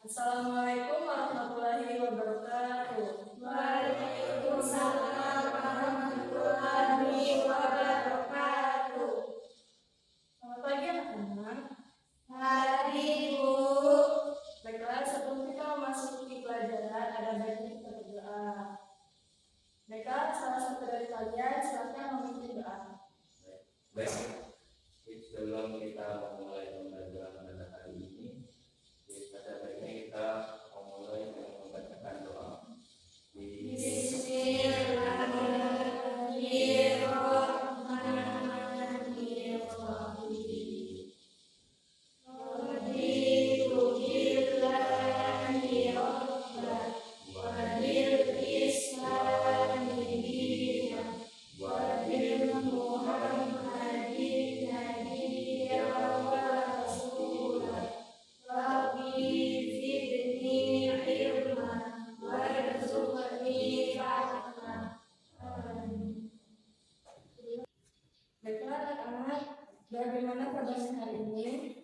Assalamualaikum warahmatullahi wabarakatuh. Waalaikumsalam warahmatullahi wabarakatuh. Selamat pagi anak-anak. Pagi Bu. Baiklah, sebelum kita memasuki pelajaran, ada baiknya kita berdoa. Baiklah, salah satu dari kalian silakan memimpin doa. Baik, sebelum kita memulai pembelajaran pada hari ini, pada baiknya kita memulai dengan membacakan doa. Baiklah anak-anak, bagaimana kabarnya hari ini?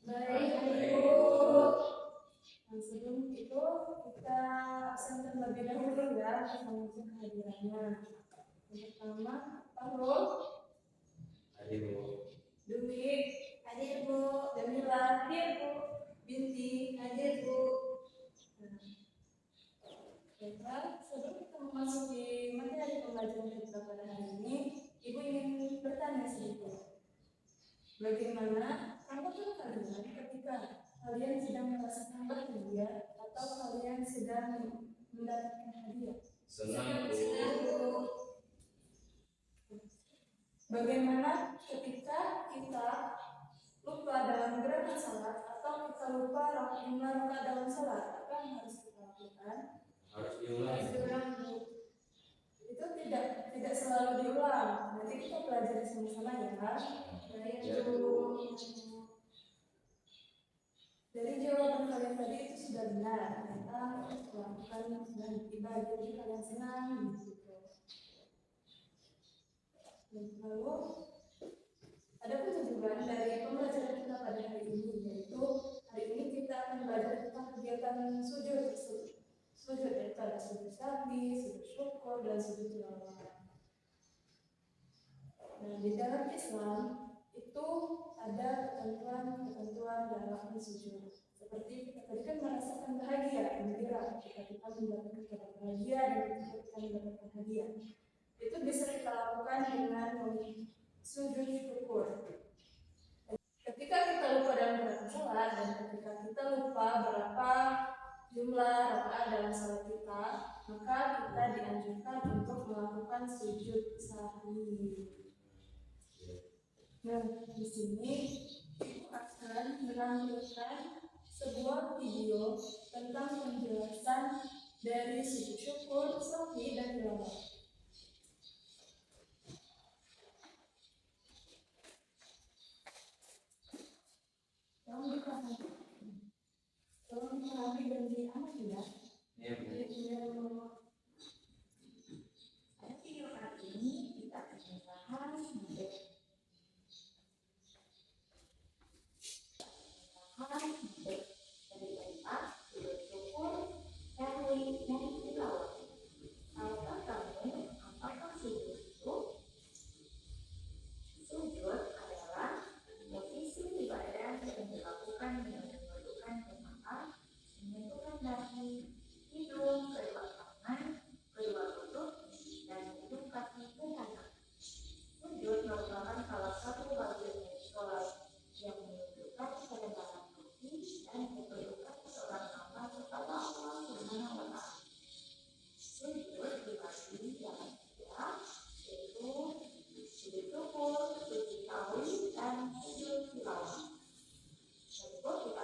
Baik Bu. Nah, sebelum itu kita absen terlebih dahulu ya untuk kehadirannya. Yang pertama, Fahrul, Hadir Bu. Dwi, Hadir Bu. Jamila, hadir Bu. Binti, Hadir Bu. Baiklah, sebelum kita memasuki materi pembelajaran kita pada hari ini, Ibu ingin bertanya sedikit. Bagaimana tanggapan kalian ketika kalian sedang merasakan bahagia atau kalian sedang mendapatkan hadiah? Senang Bu. Bagaimana ketika kita lupa dalam gerakan salat atau kita lupa rakaat dalam salat, apa yang harus kita lakukan? Harus diulang. Itu tidak selalu diulang. Nanti kita pelajari sama-sama ya. Ya, Bu. Dari jawaban kalian tadi itu sudah benar. Ternyata melakukan dan ibadah jadi kalian senang gitu. Lalu ada kejujuran dari pembelajaran kita pada hari ini, yaitu hari ini kita akan belajar tentang kegiatan sujud tersebut. Sujud itu ada sujud syahwi, sujud syukur, dan sujud tilawah. Nah, di dalam Islam itu ada ketentuan dalam sujud. Seperti kita tadi kan merasakan bahagia, gembira ketika kita mendapatkan bahagia dan ketika kita mendapatkan hadiah. Itu bisa kita lakukan dengan sujud syukur. Ketika kita lupa dalam gerakan salat dan ketika kita lupa berapa jumlah rakaat dalam salat kita, maka kita dianjurkan untuk melakukan sujud sahwi. Nah, di sini Ibu akan menampilkan sebuah video tentang penjelasan dari sujud syukur, sahwi, dan tilawah. Tolong dipahami dan diamati ya. Iya Bu. Pada video kali ini kita akan membahas dari tempat sujud syukur, syahwi, dan tilawah. Tahukah kamu apakah sujud itu? Sujud adalah posisi ibadah yang dilakukan dengan menundukkan kepala, menyentuhkan dahi, hidung, kedua tangan, kedua lutut, dan ujung kaki ke tanah. Sujud merupakan salah satu bagian dari sholat yang menunjukkan kerendahan hati dan kedudukan seorang hamba kepada Allah Subhanahu wa Ta'ala. Sujud dibagi dalam tiga, yaitu sujud syukur, sujud syahwi, dan sujud tilawah. Berikut kita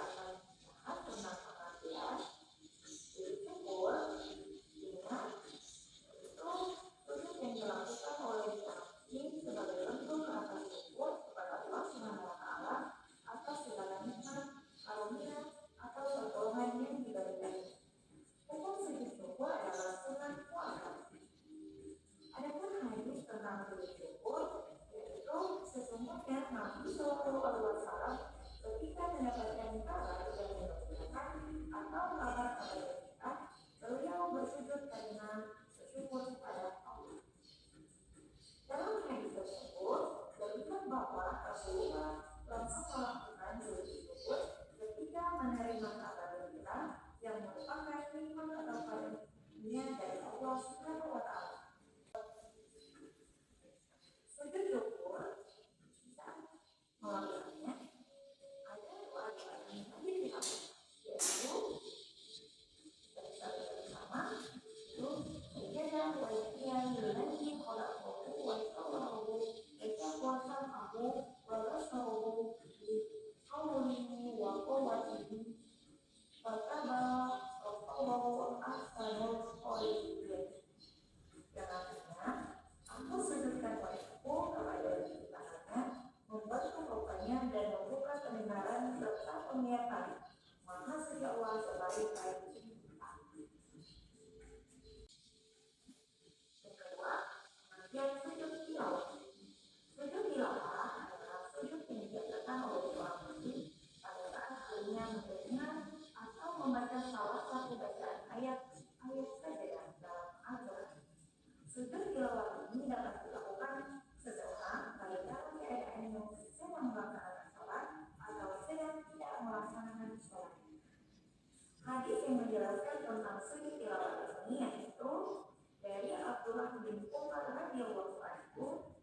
mendengar atau membaca salah satu bacaan ayat saja dalam Al-Quran. Sujud tilawah ini dapat dilakukan seseorang baik dalam keadaan yang sedang melaksanakan sholat atau sedang tidak melaksanakan sholat. Hadis yang menjelaskan tentang sujud tilawah ini yaitu dari Abdullah bin Umar radhiyallahu anhu,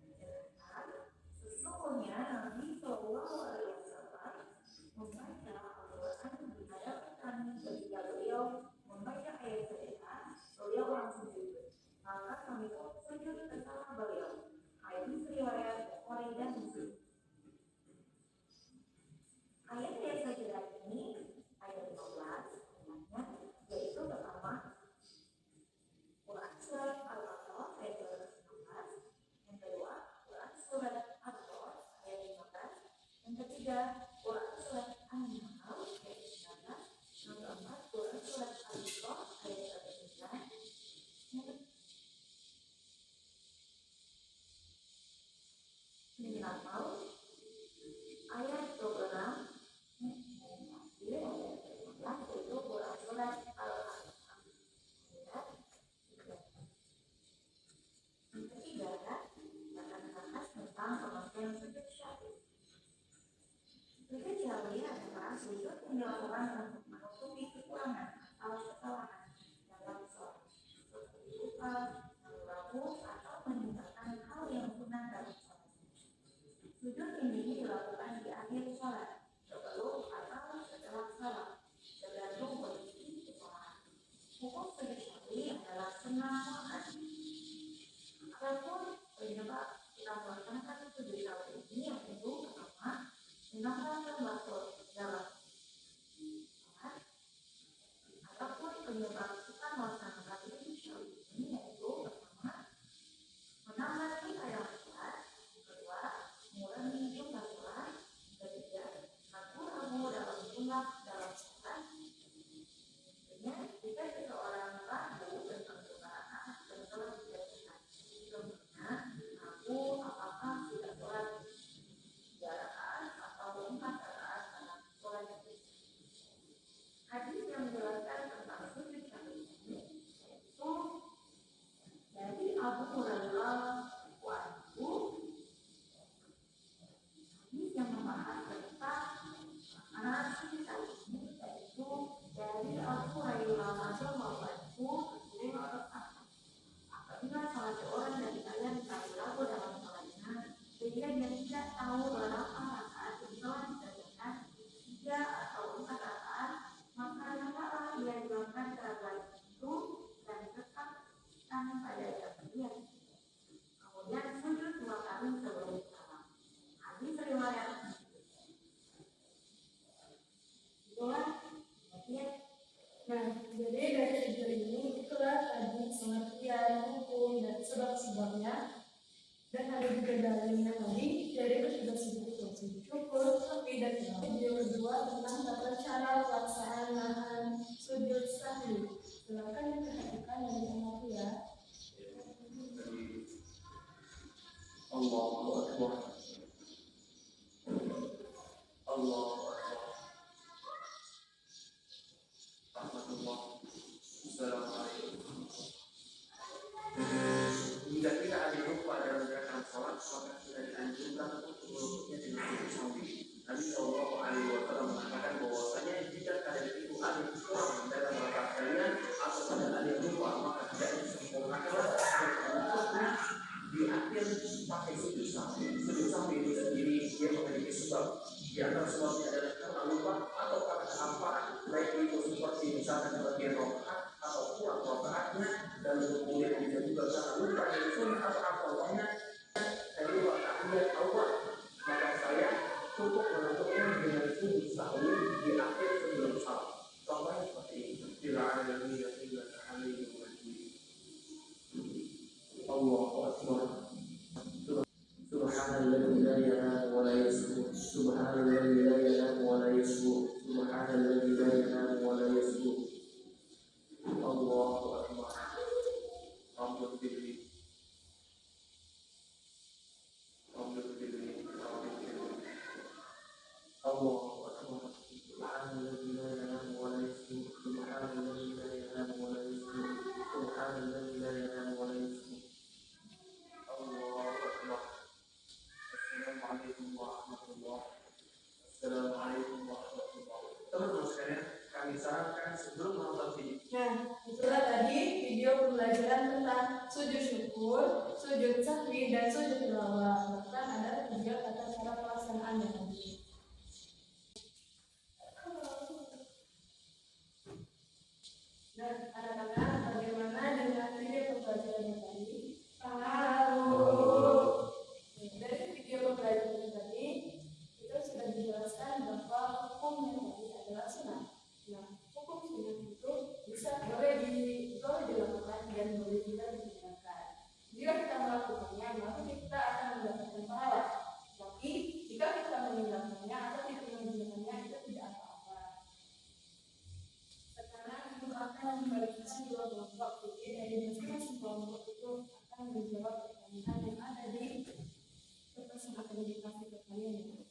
sesungguhnya Nabi Shallallahu Alaihi Wasallam membaca Al-Quran di hadapan kami ketika beliau membaca ayat sajdah, beliau langsung sujud. Maka kami pun sujud bersama beliau. Hadis riwayat Bukhari dan Muslim. Ayat sajdah ini ayat 15, yaitu pertama Quran surat Al-Baqarah ayat 216, yang kedua Quran surat Al-Baqarah ayat 15, yang ketiga Quran surat An-Nahl ayat 19, yang keempat Quran surat Al-Isra ayat 19, yang Al ayat 26, yaitu Quran surat Al-An'am. Yang ketiga akan membahas tentang pengertian sujud syahwi. Sujud syahwi adalah sujud yang dilakukan untuk menutupi kekurangan atau kesalahan dalam sholat, seperti lupa, mengganggu, atau meninggalkan hal yang sunnah dalam sholat. Sujud ini dilakukan di akhir sholat, sebelum atau setelah sholat, tergantung kondisi kesalahan. Hukum sujud syahwi adalah senang. Apapun penyebab kita melaksanakan sujud syahwi ini, yaitu pertama menambahkan waktu dalam sholat. Apapun penyebab kita melaksanakan sujud syahwi ini, yaitu pertama menambah kita dalam sholat, kedua mengurangi jumlah sholat, ketiga ragu-ragu dalam jumlah dalam sholat. Jika seseorang ragu tentang kebenaran dan sholat dilakukan, contohnya ragu apakah sudah sholat 3 rakaat atau 4 rakaat dalam sholat itu. Hadis yang menjelaskan tentang sujud syahwi ini yaitu dari Abu Hurairah anhu. Hadis yang membahas tentang sujud syahwi ini yaitu dari Abu Hurairah radhiyallahu anhu, beliau berkata, apabila salah seorang dari kalian ragu dalam sholatnya sehingga dia tidak tahu berapa rakaat yang telah dikerjakan, 3 atau 4 rakaat, maka hendaklah dia hilangkan keraguan itu dan tetapkan pada yakinian. Kemudian sujud 2 kali sebelum salam. Hadis riwayat itulah ya. Nah, jadi dari sujud ini itulah tadi pengertian, hukum, dan sebab-sebabnya. Dan ada juga dalilnya tadi dari ketiga sujud itu, sujud syukur, sahwi, dan video kedua tentang tata cara pelaksanaan sujud sahwi. Silakan diperhatikan dari anakku ya. Allahu Akbar. Allahu Akbar. Rahmatullah. Assalamualaikum. Jika tidak ada lupa dalam gerakan sholat, maka sudah dianjurkan untuk melukutnya dengan sujud syahwi. Nabi Shallallahu Alaihi Wasallam mengatakan bahwasanya jika kalian itu ada kurang dalam rakaat kalian atau kalian ada lupa, maka hendaknya sempurnakanlah dan melukutnya di akhir pakai sujud syahwi. Sujud syahwi itu sendiri dia memiliki sebab. Di antara sebabnya adalah karena lupa atau karena kehampaan, baik itu seperti misalkan bagian rokaat atau kurang rokaatnya, dan kemudian bisa juga karena lupa yang sunnah atau apalnya. Saya lupa tahiyat awal, maka saya cukup menutupnya dengan sujud syahwi di akhir sebelum salam. Contohnya seperti ini. Bila ada niat illa tahlilu wajib. Allahu Akbar. Subhanalladzi la ilaha wa la yasbu. Subhanalladzi la ilaha wa la yasbu. Subhanalladzi la ilaha wa la yasbu. Allahu Akbar. Allahu Akbar. Allahu Akbar. Allahu Akbar. kami sarankan sebelum menonton video. Nah, itulah tadi video pembelajaran tentang sujud syukur, sujud sahwi, dan sujud tilawah. Bahkan ada juga tata cara pelaksanaannya tadi. Dan anak-anak, bagaimana dengan video pembelajaran tadi? Dari video pembelajaran tadi, kita sudah dijelaskan bahwa hukum yang tadi adalah sunnah. Nah, hukum sunnah itu boleh dilakukan dan boleh juga ditinggalkan. Jika kita melakukannya, maka kita akan mendapatkan pahala. Tapi jika kita meninggalkannya atau tidak mengerjakannya, itu tidak apa-apa. Sekarang ibu akan memberikan dua kelompok. Jadi dari masing-masing kelompok itu akan menjawab pertanyaan yang ada di kertas yang akan dikasih ke kalian.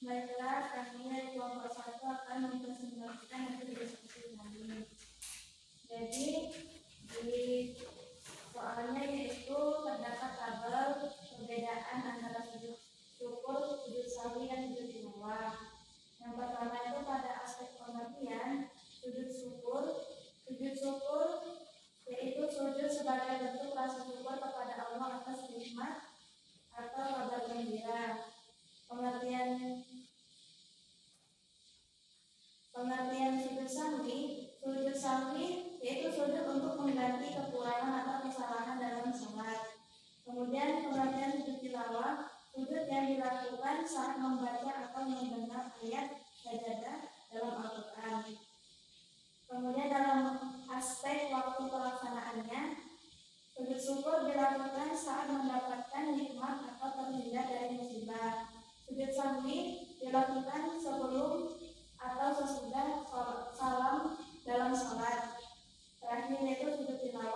Baiklah, kami dari kelompok 1 akan mempresentasikan hasil diskusi kami. Jadi, di soalnya yaitu terdapat tabel perbedaan antara sujud syukur, sujud sahwi, dan sujud tilawah. Yang pertama itu pada aspek pengertian, sujud syukur yaitu sujud sebagai bentuk rasa syukur kepada Allah atas nikmat atau kabar gembira. Pengertian sujud sahwi yaitu sujud untuk mengganti kekurangan atau kesalahan dalam sholat. Kemudian pengertian sujud tilawah, sujud yang dilakukan saat membaca atau mendengar ayat sajadah dalam Al-Quran. Kemudian dalam aspek waktu pelaksanaannya, sujud syukur dilakukan saat mendapatkan nikmat atau terhindar dari musibah. Sujud sahwi dilakukan sebelum atau sesudah salam dalam sholat. Terakhir yaitu sujud tilawah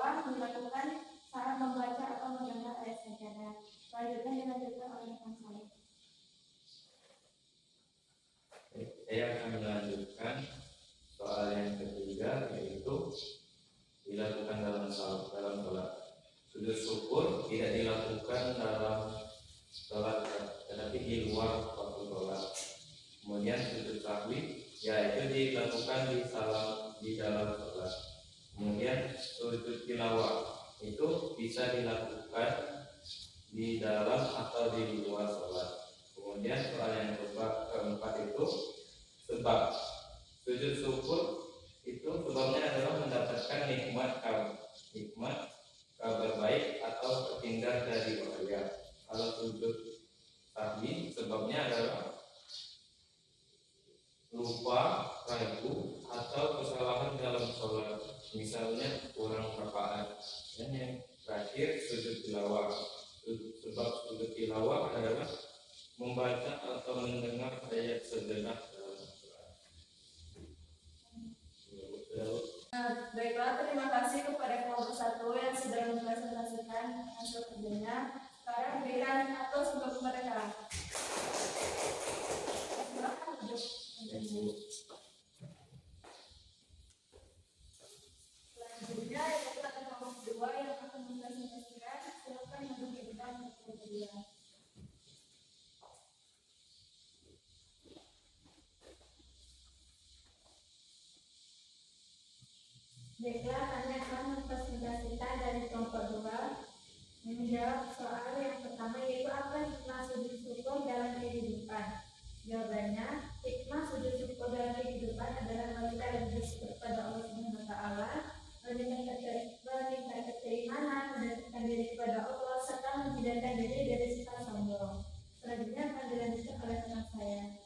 tilawah. Itu bisa dilakukan di dalam atau di luar sholat. Kemudian soal yang keempat itu sebab. Sujud syukur itu sebabnya adalah mendapatkan nikmat kabar baik atau terhindar dari bahaya. Kalau sujud sahwi sebabnya adalah lupa, ragu, atau kesalahan dalam sholat, misalnya kurang rakaat. Dan yang terakhir sujud tilawah. Sebab sujud tilawah adalah membaca atau mendengar ayat sejenak dalam Al-Quran. Baiklah, terima kasih kepada kelompok 1 yang sudah mempresentasikan hasil kerjanya. Sekarang berikan atau untuk mereka. Silakan duduk. Selanjutnya adalah kelompok 2 yang akan mempresentasikan. Silakan duduk di depan kelompok 2. Baiklah, kami akan mempresentasikan dari kelompok 2 menjawab soal yang pertama, yaitu apa hikmah sujud syukur dalam kehidupan. Jawabannya, hikmah sujud syukur dalam kehidupan adalah kita bersyukur kepada Allah Subhanahu wa Ta'ala, meningkatkan keimanan, mendekatkan diri kepada Allah, serta menghindarkan diri dari sifat sombong. Selanjutnya akan dilanjutkan oleh teman saya.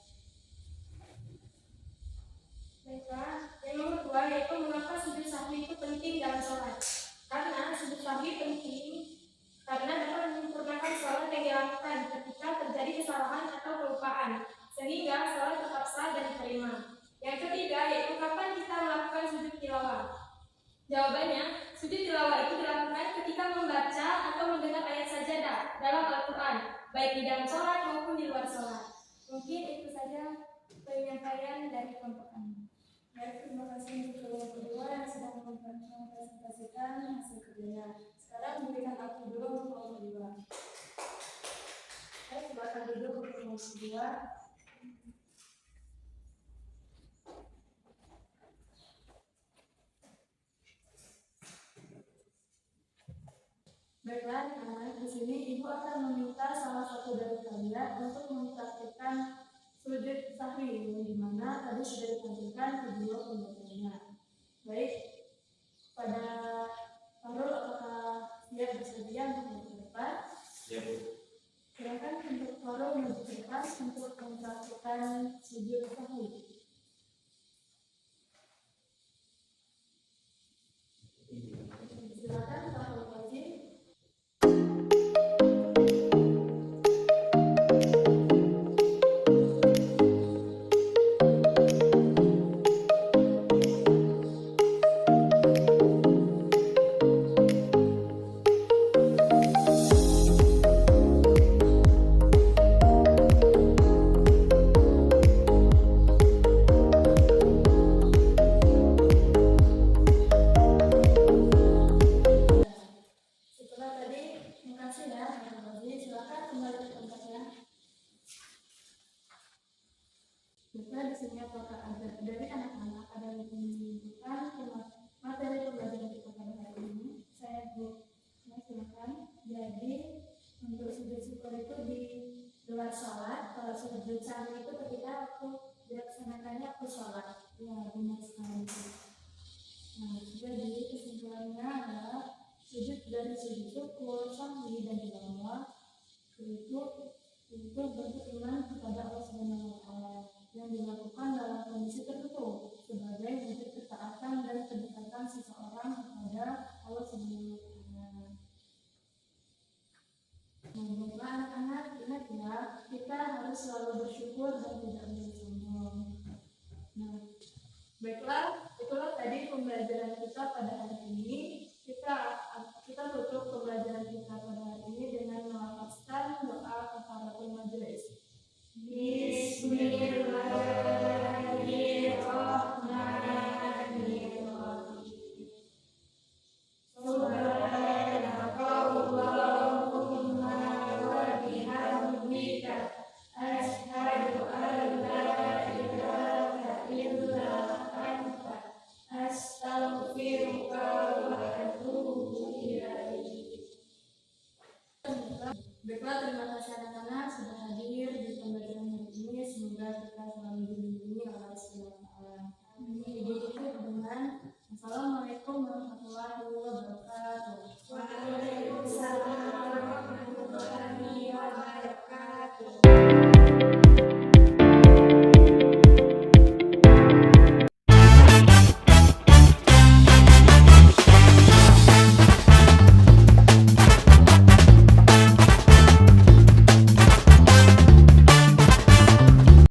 Baiklah, yang nomor 2 yaitu mengapa sujud sahwi itu penting dalam sholat. Karena sujud sahwi penting karena dapat menyempurnakan sholat yang dilakukan ketika terjadi kesalahan atau kelupaan, sehingga sholat tetap sah dan diterima. Yang ketiga yaitu kapan kita melakukan sujud tilawah. Jawabannya, sujud tilawah itu dilakukan ketika membaca atau mendengar ayat sajadah dalam Al-Quran, baik di dalam sholat maupun di luar sholat. Mungkin itu saja penyampaian dari kelompok kami. Baik, terima kasih untuk kelompok 2 yang sudah mempresentasikan hasil kerjanya. Sekarang berikan aku dulu untuk kelompok 2. Baik, silakan duduk untuk kelompok 2. Baiklah, anak-anak, di sini ibu akan meminta salah satu dari kalian untuk mempraktikkan sujud sahwi, yang dimana tadi sudah ditampilkan video pembacanya. Baik, pada Farul, apakah siap bersedia untuk ke depan? Ya, Bu. Silakan untuk Farul menuju ke depan untuk mempraktikkan sujud sahwi. Silakan Farul Fauzi. Di sini apakah ada dari anak-anak ada yang menunjukkan materi pembelajaran kita pada hari ini? Saya Bu, silakan. Jadi untuk sujud syukur itu di luar sholat, kalau sujud sahwi itu ketika aku dilaksanakannya aku sholat. Ya, benar sekali. Nah, jadi kesimpulannya adalah sujud dari sujud syukur, sahwi dan tilawah itu bentuk iman kepada Allah Subhanahu wa Ta'ala yang dilakukan dalam kondisi tertentu sebagai wujud ketaatan dan kedekatan seseorang kepada Allah Subhanahu wa Ta'ala. Nah, anak-anak, ingat ya, kita harus selalu bersyukur dan tidak bersombong. Nah, baiklah, itulah tadi pembelajaran kita pada hari ini. Kita tutup pembelajaran kita pada hari ini dengan melafazkan doa kafaratul majelis. Bismillahirrahmanirrahim. Subhanakallahumma wa bihamdika asyhadu an la ta'ala.